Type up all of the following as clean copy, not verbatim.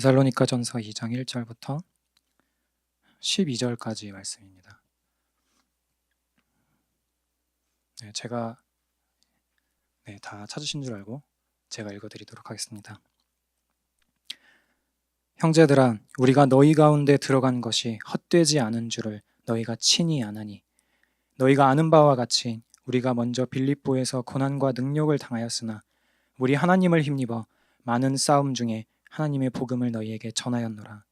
데살로니가전서 2장 1절부터 12절까지 말씀입니다. 제가 다 찾으신 줄 알고 제가 읽어드리도록 하겠습니다. 형제들아, 우리가 너희 가운데 들어간 것이 헛되지 않은 줄을 너희가 친히 아나니, 너희가 아는 바와 같이 우리가 먼저 빌립보에서 고난과 능욕을 당하였으나 우리 하나님을 힘입어 많은 싸움 중에 하나님의 복음을 너희에게 전하였노라.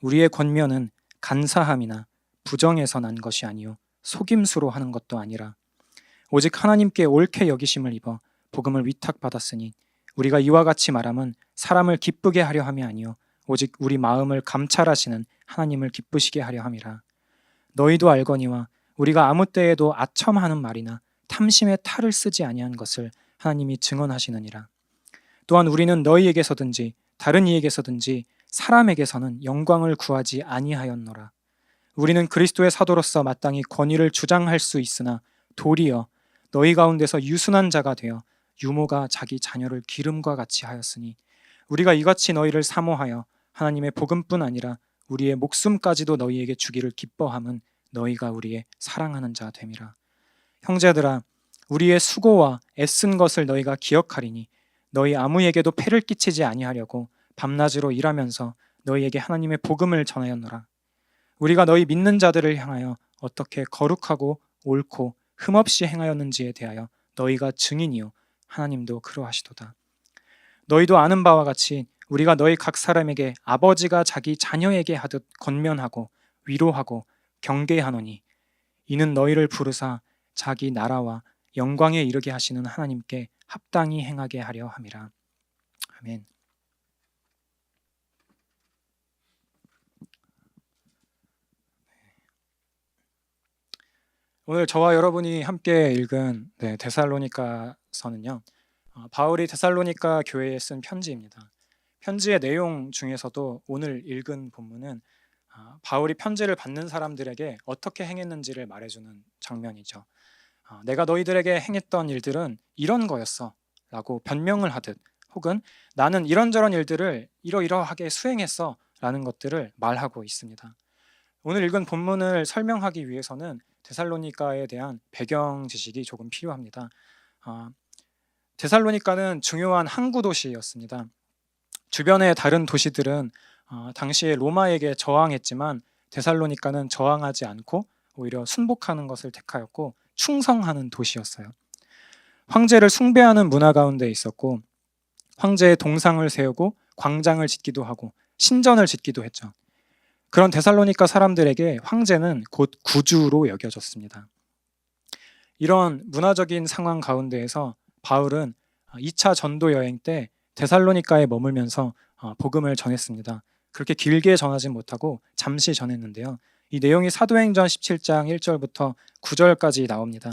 우리의 권면은 간사함이나 부정에서 난 것이 아니요 속임수로 하는 것도 아니라 오직 하나님께 옳게 여기심을 입어 복음을 위탁받았으니 우리가 이와 같이 말함은 사람을 기쁘게 하려 함이 아니요 오직 우리 마음을 감찰하시는 하나님을 기쁘시게 하려 함이라. 너희도 알거니와 우리가 아무 때에도 아첨하는 말이나 탐심의 탈을 쓰지 아니한 것을 하나님이 증언하시느니라. 또한 우리는 너희에게서든지 다른 이에게서든지 사람에게서는 영광을 구하지 아니하였노라. 우리는 그리스도의 사도로서 마땅히 권위를 주장할 수 있으나 도리어 너희 가운데서 유순한 자가 되어 유모가 자기 자녀를 기름과 같이 하였으니 우리가 이같이 너희를 사모하여 하나님의 복음뿐 아니라 우리의 목숨까지도 너희에게 주기를 기뻐함은 너희가 우리의 사랑하는 자 됨이라. 형제들아, 우리의 수고와 애쓴 것을 너희가 기억하리니 너희 아무에게도 폐를 끼치지 아니하려고 밤낮으로 일하면서 너희에게 하나님의 복음을 전하였노라. 우리가 너희 믿는 자들을 향하여 어떻게 거룩하고 옳고 흠없이 행하였는지에 대하여 너희가 증인이요 하나님도 그러하시도다. 너희도 아는 바와 같이 우리가 너희 각 사람에게 아버지가 자기 자녀에게 하듯 권면하고 위로하고 경계하노니 이는 너희를 부르사 자기 나라와 영광에 이르게 하시는 하나님께 합당히 행하게 하려 함이라. 아멘. 오늘 저와 여러분이 함께 읽은 데살로니가서는요, 바울이 데살로니가 교회에 쓴 편지입니다. 편지의 내용 중에서도 오늘 읽은 본문은 바울이 편지를 받는 사람들에게 어떻게 행했는지를 말해주는 장면이죠. 내가 너희들에게 행했던 일들은 이런 거였어 라고 변명을 하듯, 혹은 나는 이런저런 일들을 이러이러하게 수행했어 라는 것들을 말하고 있습니다. 오늘 읽은 본문을 설명하기 위해서는 데살로니가에 대한 배경 지식이 조금 필요합니다. 데살로니가는 중요한 항구 도시였습니다. 주변의 다른 도시들은 당시에 로마에게 저항했지만 데살로니가는 저항하지 않고 오히려 순복하는 것을 택하였고 충성하는 도시였어요. 황제를 숭배하는 문화 가운데 있었고 황제의 동상을 세우고 광장을 짓기도 하고 신전을 짓기도 했죠. 그런 데살로니가 사람들에게 황제는 곧 구주로 여겨졌습니다. 이런 문화적인 상황 가운데에서 바울은 2차 전도 여행 때 데살로니가에 머물면서 복음을 전했습니다. 그렇게 길게 전하진 못하고 잠시 전했는데요. 이 내용이 사도행전 17장 1절부터 9절까지 나옵니다.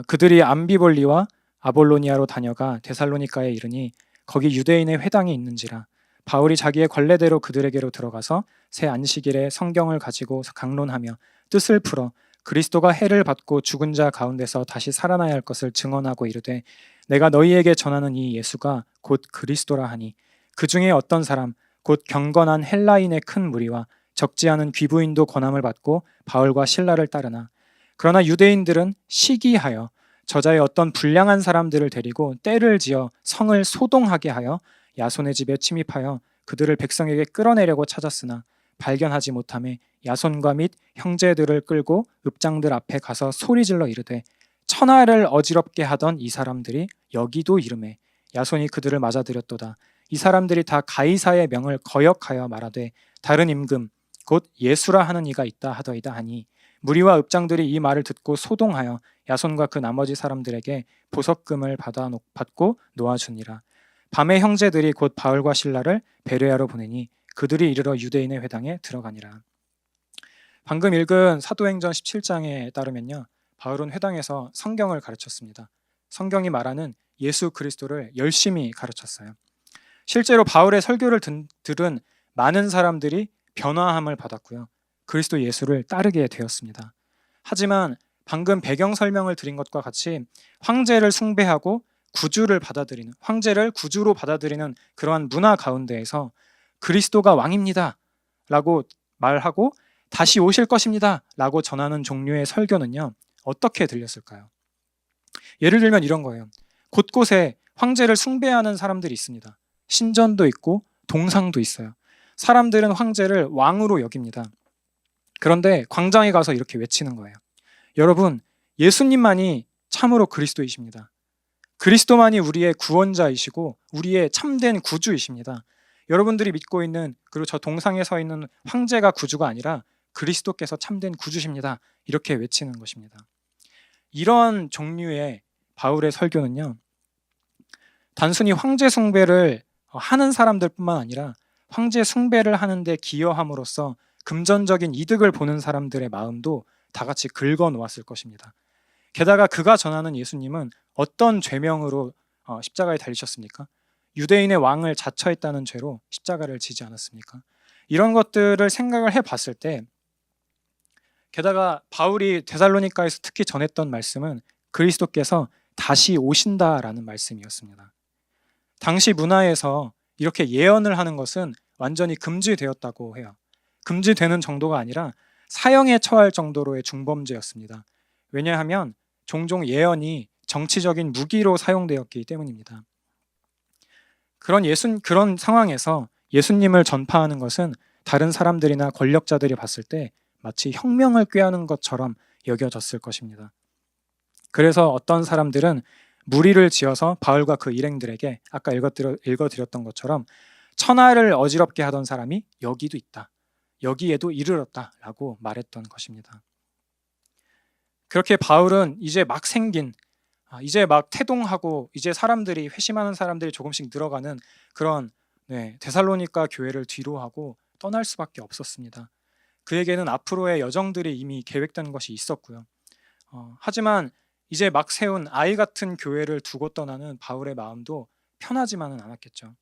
그들이 암비볼리와 아볼로니아로 다녀가 데살로니가에 이르니 거기 유대인의 회당이 있는지라. 바울이 자기의 관례대로 그들에게로 들어가서 새 안식일에 성경을 가지고 강론하며 뜻을 풀어 그리스도가 해를 받고 죽은 자 가운데서 다시 살아나야 할 것을 증언하고 이르되 내가 너희에게 전하는 이 예수가 곧 그리스도라 하니 그 중에 어떤 사람 곧 경건한 헬라인의 큰 무리와 적지 않은 귀부인도 권함을 받고 바울과 실라를 따르나 그러나 유대인들은 시기하여 저자의 어떤 불량한 사람들을 데리고 떼를 지어 성을 소동하게 하여 야손의 집에 침입하여 그들을 백성에게 끌어내려고 찾았으나 발견하지 못하매 야손과 및 형제들을 끌고 읍장들 앞에 가서 소리질러 이르되 천하를 어지럽게 하던 이 사람들이 여기도 이르매 야손이 그들을 맞아들였도다. 이 사람들이 다 가이사의 명을 거역하여 말하되 다른 임금 곧 예수라 하는 이가 있다 하더이다 하니 무리와 읍장들이 이 말을 듣고 소동하여 야손과 그 나머지 사람들에게 보석금을 받고 놓아주니라. 밤에 형제들이 곧 바울과 실라를 베레아로 보내니 그들이 이르러 유대인의 회당에 들어가니라. 방금 읽은 사도행전 17장에 따르면요, 바울은 회당에서 성경을 가르쳤습니다. 성경이 말하는 예수 그리스도를 열심히 가르쳤어요. 실제로 바울의 설교를 들은 많은 사람들이 변화함을 받았고요, 그리스도 예수를 따르게 되었습니다. 하지만 방금 배경 설명을 드린 것과 같이 황제를 숭배하고 구주를 받아들이는, 황제를 구주로 받아들이는 그러한 문화 가운데에서 그리스도가 왕입니다 라고 말하고 다시 오실 것입니다 라고 전하는 종류의 설교는요, 어떻게 들렸을까요? 예를 들면 이런 거예요. 곳곳에 황제를 숭배하는 사람들이 있습니다. 신전도 있고 동상도 있어요. 사람들은 황제를 왕으로 여깁니다. 그런데 광장에 가서 이렇게 외치는 거예요. 여러분, 예수님만이 참으로 그리스도이십니다. 그리스도만이 우리의 구원자이시고 우리의 참된 구주이십니다. 여러분들이 믿고 있는, 그리고 저 동상에 서 있는 황제가 구주가 아니라 그리스도께서 참된 구주십니다. 이렇게 외치는 것입니다. 이런 종류의 바울의 설교는요, 단순히 황제 숭배를 하는 사람들 뿐만 아니라 황제 숭배를 하는데 기여함으로써 금전적인 이득을 보는 사람들의 마음도 다 같이 긁어 놓았을 것입니다. 게다가 그가 전하는 예수님은 어떤 죄명으로 십자가에 달리셨습니까? 유대인의 왕을 자처했다는 죄로 십자가를 지지 않았습니까? 이런 것들을 생각을 해봤을 때, 게다가 바울이 데살로니가에서 특히 전했던 말씀은 그리스도께서 다시 오신다라는 말씀이었습니다. 당시 문화에서 이렇게 예언을 하는 것은 완전히 금지되었다고 해요. 금지되는 정도가 아니라 사형에 처할 정도로의 중범죄였습니다. 왜냐하면 종종 예언이 정치적인 무기로 사용되었기 때문입니다. 그런 상황에서 예수님을 전파하는 것은 다른 사람들이나 권력자들이 봤을 때 마치 혁명을 꾀하는 것처럼 여겨졌을 것입니다. 그래서 어떤 사람들은 무리를 지어서 바울과 그 일행들에게 아까 읽어드렸던 것처럼 천하를 어지럽게 하던 사람이 여기도 있다, 여기에도 이르렀다라고 말했던 것입니다. 그렇게 바울은 이제 막 태동하고 이제 사람들이, 회심하는 사람들이 조금씩 늘어가는 그런 데살로니가 교회를 뒤로하고 떠날 수밖에 없었습니다. 그에게는 앞으로의 여정들이 이미 계획된 것이 있었고요. 하지만 이제 막 세운 아이 같은 교회를 두고 떠나는 바울의 마음도 편하지만은 않았겠죠.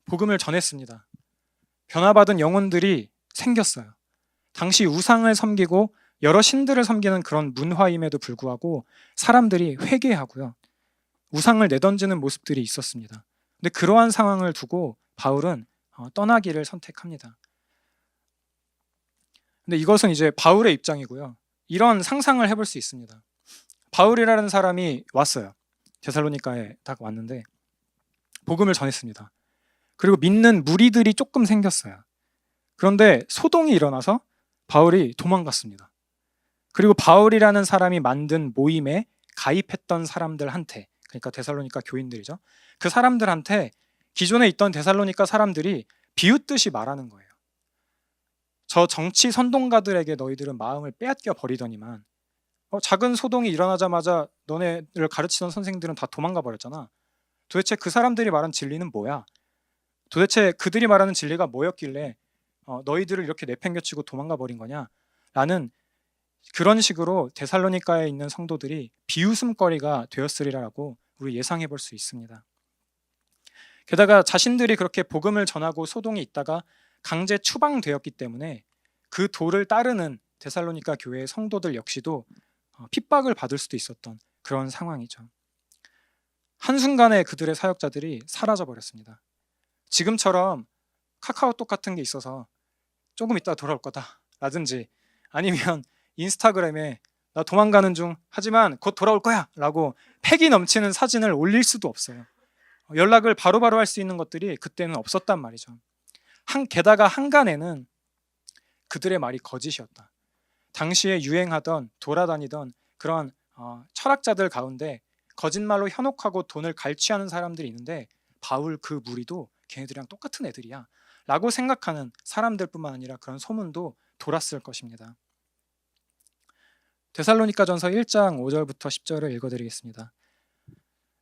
복음을 전했습니다. 변화받은 영혼들이 생겼어요. 당시 우상을 섬기고 여러 신들을 섬기는 그런 문화임에도 불구하고 사람들이 회개하고요, 우상을 내던지는 모습들이 있었습니다. 근데 그러한 상황을 두고 바울은 떠나기를 선택합니다. 근데 이것은 이제 바울의 입장이고요. 이런 상상을 해볼 수 있습니다. 바울이라는 사람이 왔어요. 데살로니가에 딱 왔는데 복음을 전했습니다. 그리고 믿는 무리들이 조금 생겼어요. 그런데 소동이 일어나서 바울이 도망갔습니다. 그리고 바울이라는 사람이 만든 모임에 가입했던 사람들한테, 그러니까 데살로니가 교인들이죠, 그 사람들한테 기존에 있던 데살로니가 사람들이 비웃듯이 말하는 거예요. 저 정치 선동가들에게 너희들은 마음을 빼앗겨 버리더니만 작은 소동이 일어나자마자 너네를 가르치던 선생들은 다 도망가 버렸잖아. 도대체 그 사람들이 말한 진리는 뭐야? 도대체 그들이 말하는 진리가 뭐였길래 너희들을 이렇게 내팽겨치고 도망가 버린 거냐? 라는 그런 식으로 데살로니가에 있는 성도들이 비웃음거리가 되었으리라고 우리 예상해 볼 수 있습니다. 게다가 자신들이 그렇게 복음을 전하고 소동이 있다가 강제 추방되었기 때문에 그 도를 따르는 데살로니가 교회의 성도들 역시도 핍박을 받을 수도 있었던 그런 상황이죠. 한순간에 그들의 사역자들이 사라져 버렸습니다. 지금처럼 카카오톡 같은 게 있어서 조금 있다 돌아올 거다 라든지, 아니면 인스타그램에 나 도망가는 중 하지만 곧 돌아올 거야 라고 패기 넘치는 사진을 올릴 수도 없어요. 연락을 바로바로 할 수 있는 것들이 그때는 없었단 말이죠. 게다가 한간에는 그들의 말이 거짓이었다. 당시에 유행하던, 돌아다니던 그런 철학자들 가운데 거짓말로 현혹하고 돈을 갈취하는 사람들이 있는데 바울 그 무리도 걔네들이랑 똑같은 애들이야 라고 생각하는 사람들뿐만 아니라 그런 소문도 돌았을 것입니다. 데살로니가전서 1장 5절부터 10절을 읽어드리겠습니다.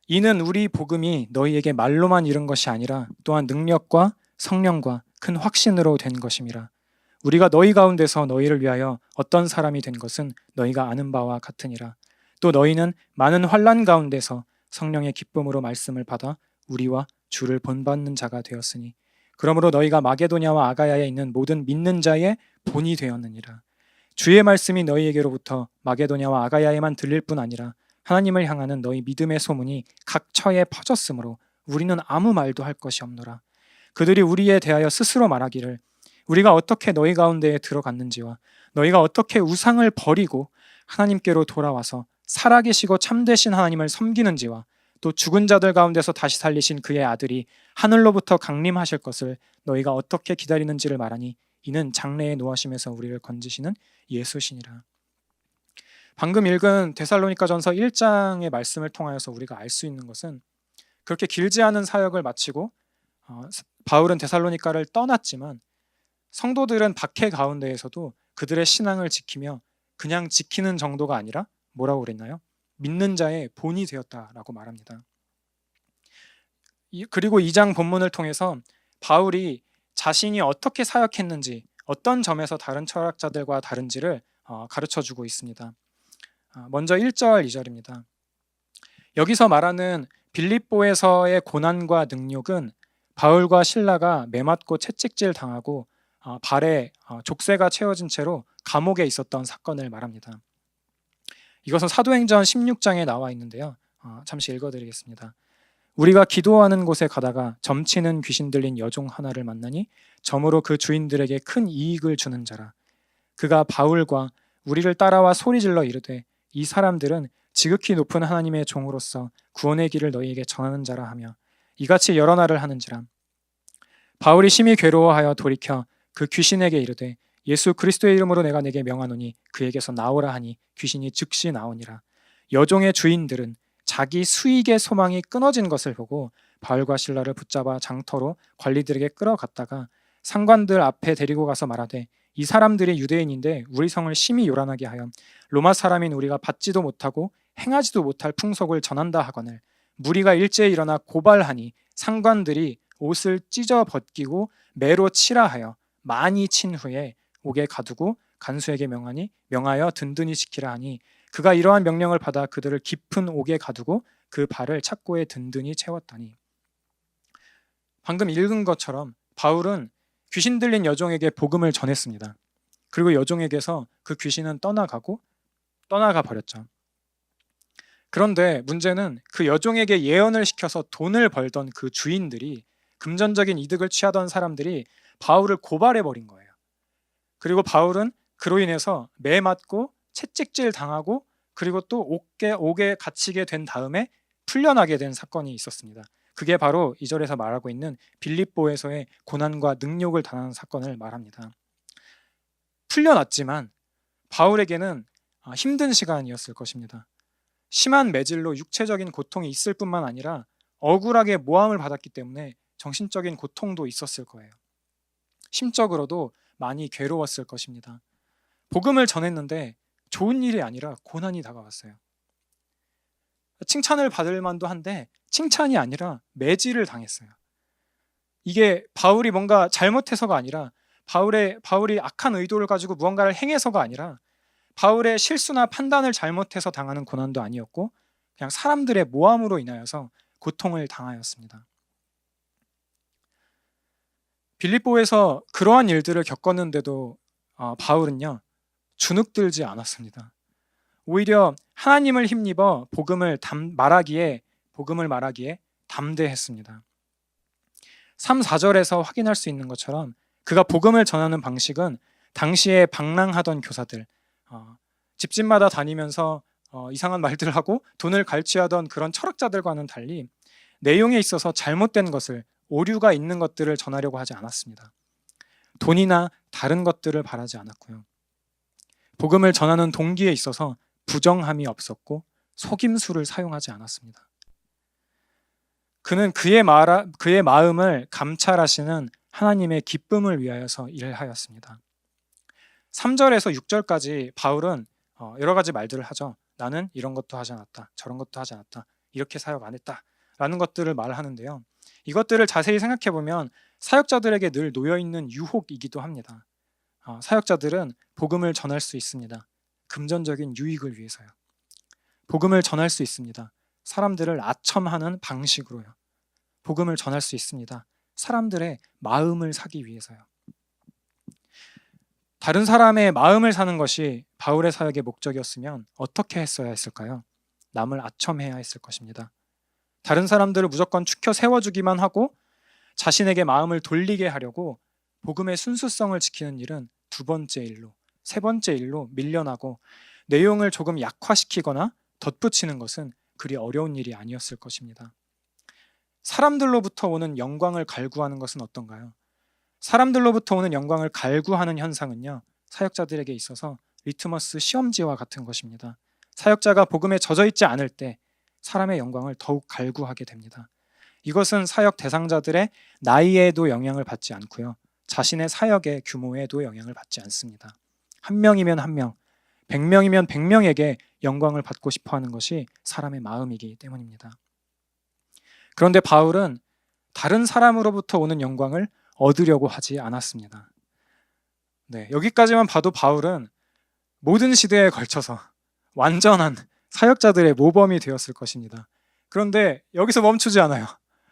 이는 우리 복음이 너희에게 말로만 이른 것이 아니라 또한 능력과 성령과 큰 확신으로 된 것임이라. 우리가 너희 가운데서 너희를 위하여 어떤 사람이 된 것은 너희가 아는 바와 같으니라. 또 너희는 많은 환난 가운데서 성령의 기쁨으로 말씀을 받아 우리와 주를 본받는 자가 되었으니 그러므로 너희가 마게도냐와 아가야에 있는 모든 믿는 자의 본이 되었느니라. 주의 말씀이 너희에게로부터 마게도냐와 아가야에만 들릴 뿐 아니라 하나님을 향하는 너희 믿음의 소문이 각처에 퍼졌으므로 우리는 아무 말도 할 것이 없노라. 그들이 우리에 대하여 스스로 말하기를 우리가 어떻게 너희 가운데에 들어갔는지와 너희가 어떻게 우상을 버리고 하나님께로 돌아와서 살아계시고 참되신 하나님을 섬기는지와 또 죽은 자들 가운데서 다시 살리신 그의 아들이 하늘로부터 강림하실 것을 너희가 어떻게 기다리는지를 말하니 이는 장래의 노하심에서 우리를 건지시는 예수시니라. 방금 읽은 데살로니가전서 1장의 말씀을 통하여서 우리가 알 수 있는 것은 그렇게 길지 않은 사역을 마치고 바울은 데살로니가를 떠났지만 성도들은 박해 가운데에서도 그들의 신앙을 지키며 그냥 지키는 정도가 아니라 뭐라고 그랬나요? 믿는 자의 본이 되었다라고 말합니다. 그리고 2장 본문을 통해서 바울이 자신이 어떻게 사역했는지 어떤 점에서 다른 철학자들과 다른지를 가르쳐주고 있습니다. 먼저 1절 2절입니다. 여기서 말하는 빌립보에서의 고난과 능욕은 바울과 실라가 매맞고 채찍질 당하고 발에 족쇄가 채워진 채로 감옥에 있었던 사건을 말합니다. 이것은 사도행전 16장에 나와 있는데요. 잠시 읽어드리겠습니다. 우리가 기도하는 곳에 가다가 점치는 귀신 들린 여종 하나를 만나니 점으로 그 주인들에게 큰 이익을 주는 자라. 그가 바울과 우리를 따라와 소리질러 이르되 이 사람들은 지극히 높은 하나님의 종으로서 구원의 길을 너희에게 전하는 자라 하며 이같이 여러 날을 하는지라. 바울이 심히 괴로워하여 돌이켜 그 귀신에게 이르되 예수 그리스도의 이름으로 내가 내게 명하노니 그에게서 나오라 하니 귀신이 즉시 나오니라. 여종의 주인들은 자기 수익의 소망이 끊어진 것을 보고 바울과 실라를 붙잡아 장터로 관리들에게 끌어갔다가 상관들 앞에 데리고 가서 말하되 이 사람들이 유대인인데 우리 성을 심히 요란하게 하여 로마 사람인 우리가 받지도 못하고 행하지도 못할 풍속을 전한다 하거늘 무리가 일제히 일어나 고발하니 상관들이 옷을 찢어 벗기고 매로 치라 하여 많이 친 후에 옥에 가두고 간수에게 명하여 든든히 지키라 하니 그가 이러한 명령을 받아 그들을 깊은 옥에 가두고 그 발을 착고에 든든히 채웠다니. 방금 읽은 것처럼 바울은 귀신 들린 여종에게 복음을 전했습니다. 그리고 여종에게서 그 귀신은 떠나가 버렸죠. 그런데 문제는 그 여종에게 예언을 시켜서 돈을 벌던 그 주인들이 금전적인 이득을 취하던 사람들이 바울을 고발해 버린 거예요. 그리고 바울은 그로 인해서 매맞고 채찍질 당하고 그리고 또 옥에 갇히게 된 다음에 풀려나게 된 사건이 있었습니다. 그게 바로 2절에서 말하고 있는 빌립보에서의 고난과 능욕을 당하는 사건을 말합니다. 풀려났지만 바울에게는 힘든 시간이었을 것입니다. 심한 매질로 육체적인 고통이 있을 뿐만 아니라 억울하게 모함을 받았기 때문에 정신적인 고통도 있었을 거예요. 심적으로도 많이 괴로웠을 것입니다. 복음을 전했는데 좋은 일이 아니라 고난이 다가왔어요. 칭찬을 받을 만도 한데 칭찬이 아니라 매질을 당했어요. 이게 바울이 뭔가 잘못해서가 아니라 바울이 악한 의도를 가지고 무언가를 행해서가 아니라 바울의 실수나 판단을 잘못해서 당하는 고난도 아니었고 그냥 사람들의 모함으로 인하여서 고통을 당하였습니다. 빌립보에서 그러한 일들을 겪었는데도 바울은요 주눅들지 않았습니다. 오히려 하나님을 힘입어 복음을 말하기에 담대했습니다. 3, 4절에서 확인할 수 있는 것처럼 그가 복음을 전하는 방식은 당시에 방랑하던 교사들, 집집마다 다니면서 이상한 말들을 하고 돈을 갈취하던 그런 철학자들과는 달리 내용에 있어서 잘못된 것을, 오류가 있는 것들을 전하려고 하지 않았습니다. 돈이나 다른 것들을 바라지 않았고요. 복음을 전하는 동기에 있어서 부정함이 없었고 속임수를 사용하지 않았습니다. 그는 그의 마음을 감찰하시는 하나님의 기쁨을 위하여서 일하였습니다. 3절에서 6절까지 바울은 여러 가지 말들을 하죠. 나는 이런 것도 하지 않았다, 저런 것도 하지 않았다, 이렇게 사역 안 했다 라는 것들을 말하는데요. 이것들을 자세히 생각해보면 사역자들에게 늘 놓여있는 유혹이기도 합니다. 사역자들은 복음을 전할 수 있습니다. 금전적인 유익을 위해서요. 복음을 전할 수 있습니다. 사람들을 아첨하는 방식으로요. 복음을 전할 수 있습니다. 사람들의 마음을 사기 위해서요. 다른 사람의 마음을 사는 것이 바울의 사역의 목적이었으면 어떻게 했어야 했을까요? 남을 아첨해야 했을 것입니다. 다른 사람들을 무조건 추켜 세워주기만 하고 자신에게 마음을 돌리게 하려고 복음의 순수성을 지키는 일은 두 번째 일로, 세 번째 일로 밀려나고 내용을 조금 약화시키거나 덧붙이는 것은 그리 어려운 일이 아니었을 것입니다. 사람들로부터 오는 영광을 갈구하는 것은 어떤가요? 사람들로부터 오는 영광을 갈구하는 현상은요, 사역자들에게 있어서 리트머스 시험지와 같은 것입니다. 사역자가 복음에 젖어 있지 않을 때 사람의 영광을 더욱 갈구하게 됩니다. 이것은 사역 대상자들의 나이에도 영향을 받지 않고요, 자신의 사역의 규모에도 영향을 받지 않습니다. 한 명이면 한 명, 100명이면 100명에게 영광을 받고 싶어하는 것이 사람의 마음이기 때문입니다. 그런데 바울은 다른 사람으로부터 오는 영광을 얻으려고 하지 않았습니다. 네, 여기까지만 봐도 바울은 모든 시대에 걸쳐서 완전한 사역자들의 모범이 되었을 것입니다. 그런데 여기서 멈추지 않아요.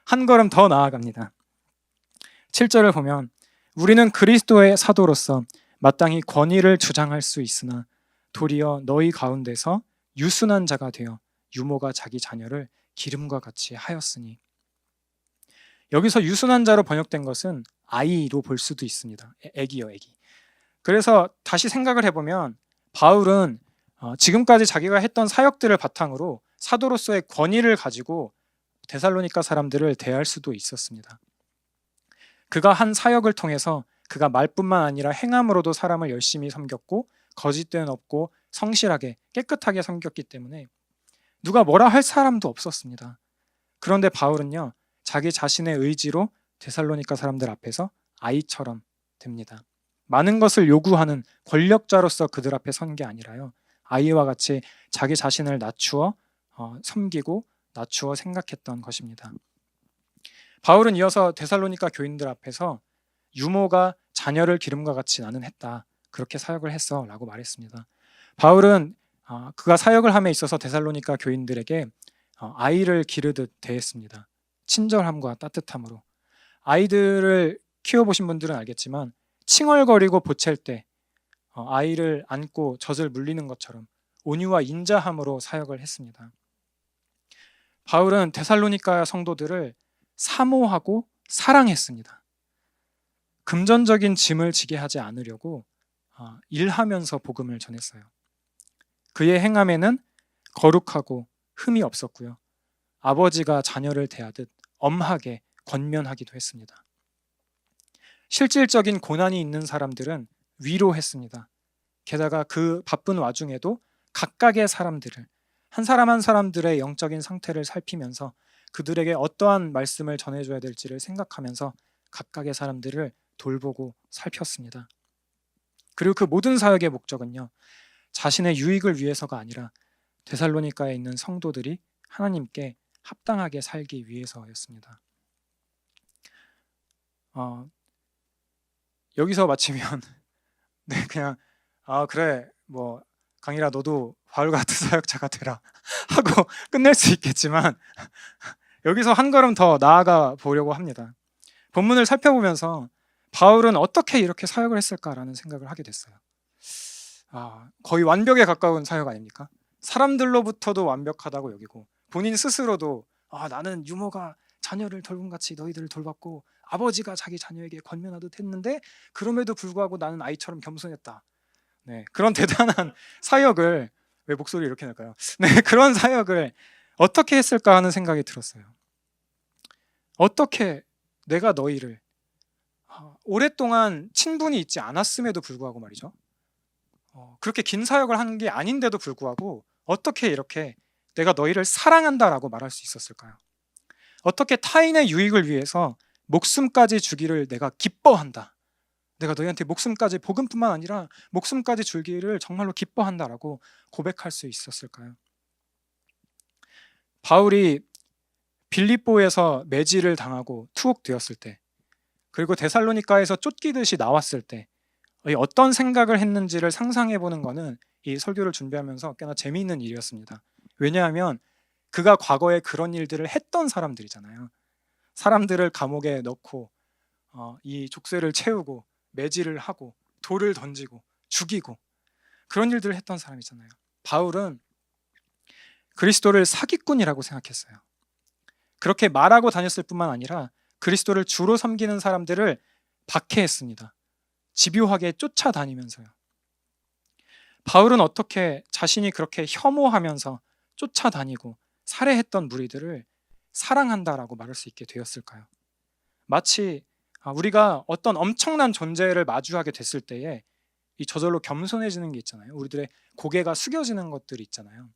한 걸음 더 나아갑니다. 7절을 보면 우리는 그리스도의 사도로서 마땅히 권위를 주장할 수 있으나 도리어 너희 가운데서 유순한 자가 되어 유모가 자기 자녀를 기름과 같이 하였으니, 여기서 유순한 자로 번역된 것은 아이로 볼 수도 있습니다. 애기요, 애기. 그래서 다시 생각을 해보면 바울은 지금까지 자기가 했던 사역들을 바탕으로 사도로서의 권위를 가지고 데살로니가 사람들을 대할 수도 있었습니다. 그가 한 사역을 통해서 그가 말뿐만 아니라 행함으로도 사람을 열심히 섬겼고 거짓된 없고 성실하게 깨끗하게 섬겼기 때문에 누가 뭐라 할 사람도 없었습니다. 그런데 바울은요, 자기 자신의 의지로 데살로니가 사람들 앞에서 아이처럼 됩니다. 많은 것을 요구하는 권력자로서 그들 앞에 선 게 아니라요, 아이와 같이 자기 자신을 낮추어 섬기고 낮추어 생각했던 것입니다. 바울은 이어서 데살로니가 교인들 앞에서 유모가 자녀를 기름과 같이 나는 했다, 그렇게 사역을 했어 라고 말했습니다. 바울은 그가 사역을 함에 있어서 데살로니가 교인들에게 아이를 기르듯 대했습니다. 친절함과 따뜻함으로. 아이들을 키워보신 분들은 알겠지만 칭얼거리고 보챌 때 아이를 안고 젖을 물리는 것처럼 온유와 인자함으로 사역을 했습니다. 바울은 데살로니가 성도들을 사모하고 사랑했습니다. 금전적인 짐을 지게 하지 않으려고 일하면서 복음을 전했어요. 그의 행함에는 거룩하고 흠이 없었고요, 아버지가 자녀를 대하듯 엄하게 권면하기도 했습니다. 실질적인 고난이 있는 사람들은 위로했습니다. 게다가 그 바쁜 와중에도 각각의 사람들을, 한 사람 한 사람들의 영적인 상태를 살피면서 그들에게 어떠한 말씀을 전해줘야 될지를 생각하면서 각각의 사람들을 돌보고 살폈습니다. 그리고 그 모든 사역의 목적은요, 자신의 유익을 위해서가 아니라 데살로니가에 있는 성도들이 하나님께 합당하게 살기 위해서였습니다. 여기서 마치면 네, 그냥 그래, 뭐 강일아 너도 바울 같은 사역자가 되라 하고 끝낼 수 있겠지만 여기서 한 걸음 더 나아가 보려고 합니다. 본문을 살펴보면서 바울은 어떻게 이렇게 사역을 했을까라는 생각을 하게 됐어요. 거의 완벽에 가까운 사역 아닙니까? 사람들로부터도 완벽하다고 여기고 본인 스스로도 나는 유모가 자녀를 돌봄같이 너희들을 돌봤고 아버지가 자기 자녀에게 권면하듯 했는데 그럼에도 불구하고 나는 아이처럼 겸손했다. 네, 그런 대단한 사역을, 왜 목소리 이렇게 낼까요? 네, 그런 사역을 어떻게 했을까 하는 생각이 들었어요. 어떻게 내가 너희를 오랫동안 친분이 있지 않았음에도 불구하고 말이죠, 그렇게 긴 사역을 한 게 아닌데도 불구하고 어떻게 이렇게 내가 너희를 사랑한다라고 말할 수 있었을까요? 어떻게 타인의 유익을 위해서 목숨까지 주기를 내가 기뻐한다, 내가 너희한테 목숨까지, 복음뿐만 아니라 목숨까지 줄기를 정말로 기뻐한다라고 고백할 수 있었을까요? 바울이 빌립보에서 매질을 당하고 투옥되었을 때, 그리고 데살로니가에서 쫓기듯이 나왔을 때 어떤 생각을 했는지를 상상해보는 것은 이 설교를 준비하면서 꽤나 재미있는 일이었습니다. 왜냐하면 그가 과거에 그런 일들을 했던 사람들이잖아요. 사람들을 감옥에 넣고 이 족쇄를 채우고 매질을 하고 돌을 던지고 죽이고 그런 일들을 했던 사람이잖아요. 바울은 그리스도를 사기꾼이라고 생각했어요. 그렇게 말하고 다녔을 뿐만 아니라 그리스도를 주로 섬기는 사람들을 박해했습니다. 집요하게 쫓아다니면서요. 바울은 어떻게 자신이 그렇게 혐오하면서 쫓아다니고 살해했던 무리들을 사랑한다라고 말할 수 있게 되었을까요? 마치 우리가 어떤 엄청난 존재를 마주하게 됐을 때에 이 저절로 겸손해지는 게 있잖아요. 우리들의 고개가 숙여지는 것들이 있잖아요.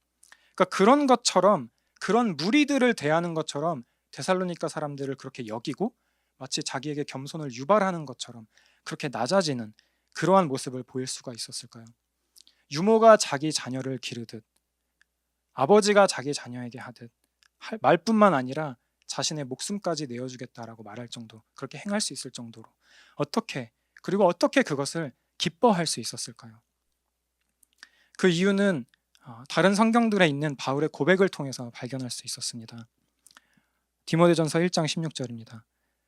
그러니까 그런 것처럼, 그런 무리들을 대하는 것처럼 데살로니가 사람들을 그렇게 여기고 마치 자기에게 겸손을 유발하는 것처럼 그렇게 낮아지는 그러한 모습을 보일 수가 있었을까요? 유모가 자기 자녀를 기르듯, 아버지가 자기 자녀에게 하듯 말뿐만 아니라 자신의 목숨까지 내어주겠다라고 말할 정도, 그렇게 행할 수 있을 정도로 그리고 어떻게 그것을 기뻐할 수 있었을까요? 그 이유는 다른 성경들에 있는 바울의 고백을 통해서 발견할 수 있었습니다. 디모데전서 1장 16절입니다.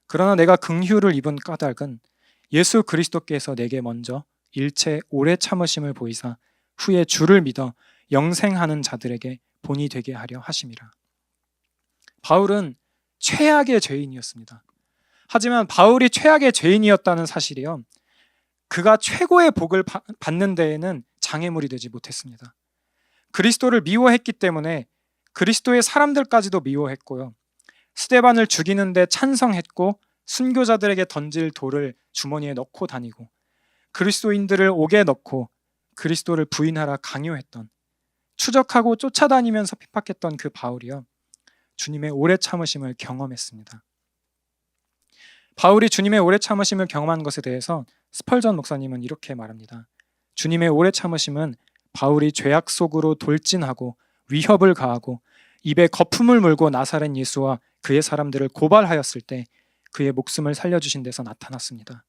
그러나 내가 긍휼을 입은 까닭은 예수 그리스도께서 내게 먼저 일체 오래 참으심을 보이사 후에 주를 믿어 영생하는 자들에게 본이 되게 하려 하심이라. 바울은 최악의 죄인이었습니다. 하지만 바울이 최악의 죄인이었다는 사실이요, 그가 최고의 복을 받는 데에는 장애물이 되지 못했습니다. 그리스도를 미워했기 때문에 그리스도의 사람들까지도 미워했고요, 스데반을 죽이는데 찬성했고 순교자들에게 던질 돌을 주머니에 넣고 다니고 그리스도인들을 옥에 넣고 그리스도를 부인하라 강요했던, 추적하고 쫓아다니면서 핍박했던 그 바울이요, 주님의 오래 참으심을 경험했습니다. 바울이 주님의 오래 참으심을 경험한 것에 대해서 스펄전 목사님은 이렇게 말합니다. 주님의 오래 참으심은 바울이 죄악 속으로 돌진하고 위협을 가하고 입에 거품을 물고 나사렛 예수와 그의 사람들을 고발하였을 때 그의 목숨을 살려주신 데서 나타났습니다.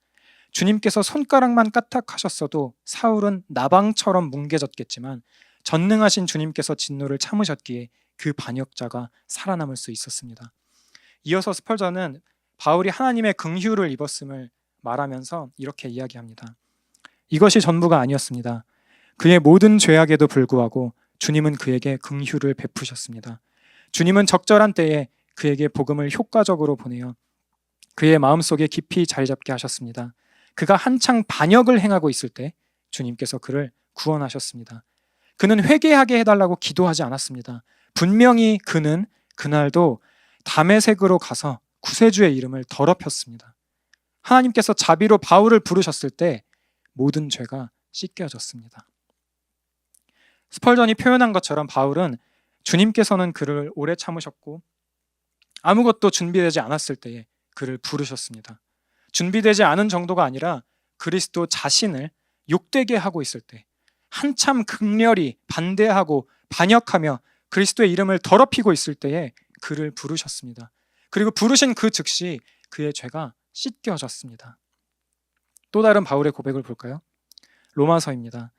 주님께서 손가락만 까딱하셨어도 사울은 나방처럼 뭉개졌겠지만 전능하신 주님께서 진노를 참으셨기에 그 반역자가 살아남을 수 있었습니다. 이어서 스펄전은 바울이 하나님의 긍휼을 입었음을 말하면서 이렇게 이야기합니다. 이것이 전부가 아니었습니다. 그의 모든 죄악에도 불구하고 주님은 그에게 긍휼을 베푸셨습니다. 주님은 적절한 때에 그에게 복음을 효과적으로 보내어 그의 마음속에 깊이 자리 잡게 하셨습니다. 그가 한창 반역을 행하고 있을 때 주님께서 그를 구원하셨습니다. 그는 회개하게 해달라고 기도하지 않았습니다. 분명히 그는 그날도 다메섹으로 가서 구세주의 이름을 더럽혔습니다. 하나님께서 자비로 바울을 부르셨을 때 모든 죄가 씻겨졌습니다. 스펄전이 표현한 것처럼 바울은 주님께서는 그를 오래 참으셨고 아무것도 준비되지 않았을 때에 그를 부르셨습니다. 준비되지 않은 정도가 아니라 그리스도 자신을 욕되게 하고 있을 때, 한참 극렬히 반대하고 반역하며 그리스도의 이름을 더럽히고 있을 때에 그를 부르셨습니다. 그리고 부르신 그 즉시 그의 죄가 씻겨졌습니다. 또 다른 바울의 고백을 볼까요? 로마서입니다.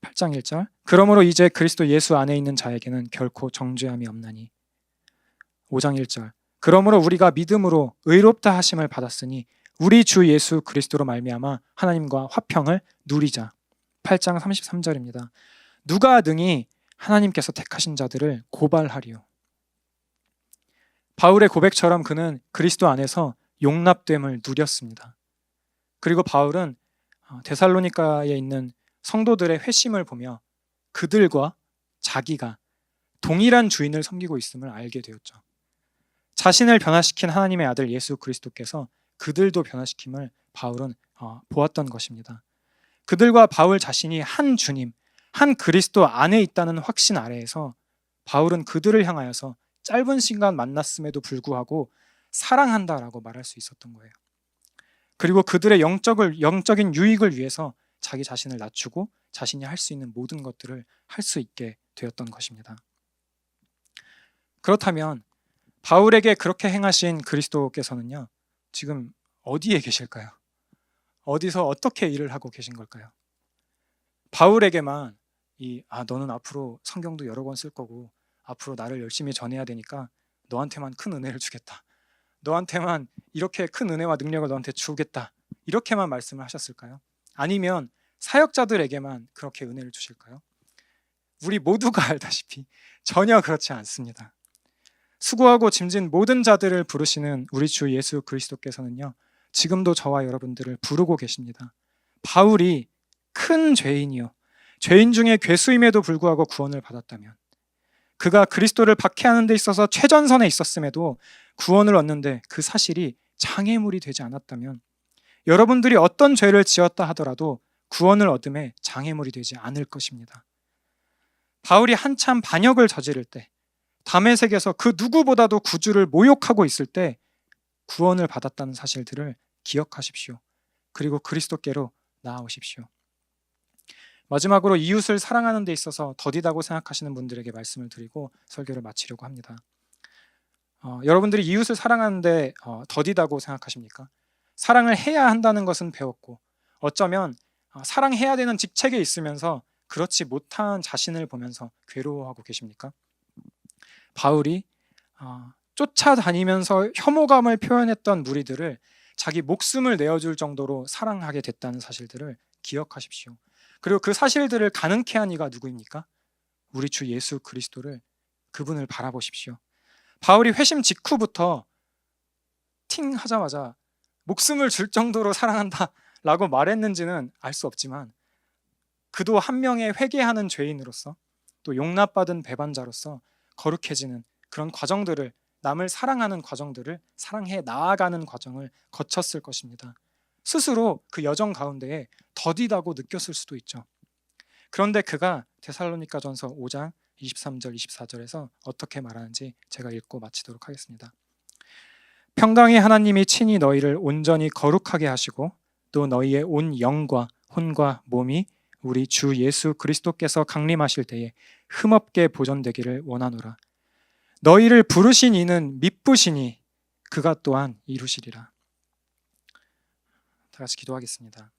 8장 1절. 그러므로 이제 그리스도 예수 안에 있는 자에게는 결코 정죄함이 없나니. 5장 1절. 그러므로 우리가 믿음으로 의롭다 하심을 받았으니 우리 주 예수 그리스도로 말미암아 하나님과 화평을 누리자. 8장 33절입니다. 누가 능히 하나님께서 택하신 자들을 고발하리요. 바울의 고백처럼 그는 그리스도 안에서 용납됨을 누렸습니다. 그리고 바울은 데살로니가에 있는 성도들의 회심을 보며 그들과 자기가 동일한 주인을 섬기고 있음을 알게 되었죠. 자신을 변화시킨 하나님의 아들 예수 그리스도께서 그들도 변화시킴을 바울은 보았던 것입니다. 그들과 바울 자신이 한 주님, 한 그리스도 안에 있다는 확신 아래에서 바울은 그들을 향하여서 짧은 시간 만났음에도 불구하고 사랑한다라고 말할 수 있었던 거예요. 그리고 그들의 영적인 유익을 위해서 자기 자신을 낮추고 자신이 할 수 있는 모든 것들을 할 수 있게 되었던 것입니다. 그렇다면 바울에게 그렇게 행하신 그리스도께서는요, 지금 어디에 계실까요? 어디서 어떻게 일을 하고 계신 걸까요? 바울에게만 너는 앞으로 성경도 여러 권 쓸 거고 앞으로 나를 열심히 전해야 되니까 너한테만 큰 은혜를 주겠다, 너한테만 이렇게 큰 은혜와 능력을 너한테 주겠다, 이렇게만 말씀을 하셨을까요? 아니면 사역자들에게만 그렇게 은혜를 주실까요? 우리 모두가 알다시피 전혀 그렇지 않습니다. 수고하고 짐진 모든 자들을 부르시는 우리 주 예수 그리스도께서는요, 지금도 저와 여러분들을 부르고 계십니다. 바울이 큰 죄인이요, 죄인 중에 괴수임에도 불구하고 구원을 받았다면, 그가 그리스도를 박해하는 데 있어서 최전선에 있었음에도 구원을 얻는데 그 사실이 장애물이 되지 않았다면, 여러분들이 어떤 죄를 지었다 하더라도 구원을 얻음에 장애물이 되지 않을 것입니다. 바울이 한참 반역을 저지를 때, 다메섹에서 그 누구보다도 구주를 모욕하고 있을 때 구원을 받았다는 사실들을 기억하십시오. 그리고 그리스도께로 나아오십시오. 마지막으로 이웃을 사랑하는 데 있어서 더디다고 생각하시는 분들에게 말씀을 드리고 설교를 마치려고 합니다. 여러분들이 이웃을 사랑하는데 더디다고 생각하십니까? 사랑을 해야 한다는 것은 배웠고, 어쩌면 사랑해야 되는 직책에 있으면서 그렇지 못한 자신을 보면서 괴로워하고 계십니까? 바울이 쫓아다니면서 혐오감을 표현했던 무리들을 자기 목숨을 내어줄 정도로 사랑하게 됐다는 사실들을 기억하십시오. 그리고 그 사실들을 가능케 한 이가 누구입니까? 우리 주 예수 그리스도를, 그분을 바라보십시오. 바울이 회심 직후부터 팅 하자마자 목숨을 줄 정도로 사랑한다 라고 말했는지는 알 수 없지만, 그도 한 명의 회개하는 죄인으로서, 또 용납받은 배반자로서 거룩해지는 그런 과정들을, 남을 사랑하는 과정들을, 사랑해 나아가는 과정을 거쳤을 것입니다. 스스로 그 여정 가운데에 더디다고 느꼈을 수도 있죠. 그런데 그가 데살로니가전서 5장 23절 24절에서 어떻게 말하는지 제가 읽고 마치도록 하겠습니다. 평강의 하나님이 친히 너희를 온전히 거룩하게 하시고, 또 너희의 온 영과 혼과 몸이 우리 주 예수 그리스도께서 강림하실 때에 흠없게 보존되기를 원하노라. 너희를 부르신 이는 미쁘시니 그가 또한 이루시리라. 다 같이 기도하겠습니다.